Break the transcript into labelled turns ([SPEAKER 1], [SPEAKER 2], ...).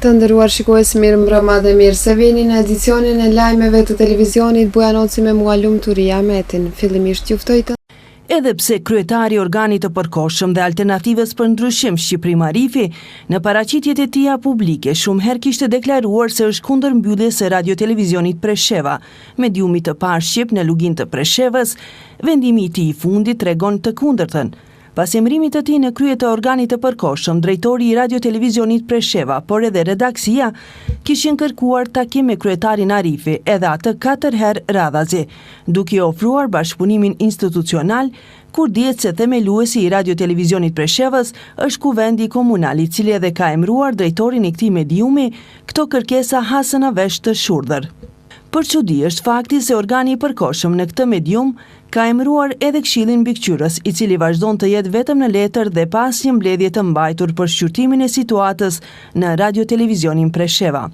[SPEAKER 1] Të nderuar shikues, mirë mbrëma dhe mirë se vini në edicionin e lajmeve të televizionit Bujanoci me mua Lumturia Metin. Fillimisht juftoj të
[SPEAKER 2] Edhe pse kryetari i organit të përkohshëm dhe alternativës për ndryshim Shqipëri Marifi, në paraqitjet e tija publike shumë herë kishte deklaruar se është kundër mbylljes së radio-televizionit Presheva, mediumit të parë shqip në lugin të Preshevës, vendimi i tij i fundit tregon të kundërtën. Pas emërimit të tij në krye të organit të përkohshëm, drejtori i radio-televizionit Presheva, por edhe redaksia, kishin kërkuar takim me kryetarin Arifi, edhe atë 4 herë radhazi, duke i ofruar bashkëpunimin institucional, kur dihet se themeluesi i radio-televizionit Preshevës është kuvendi komunal, i cili edhe ka emëruar drejtorin i këtij mediumi, këto kërkesa hasën në vesh të shurdhër. Për çudi është fakti se organi i përkohshëm në këtë medium ka emëruar edhe Këshillin Mbikëqyrës, i cili vazhdon të jetë vetëm në letër dhe pa asnjë mbledhje të mbajtur për shqyrtimin e situatës në radio-televizionin Presheva.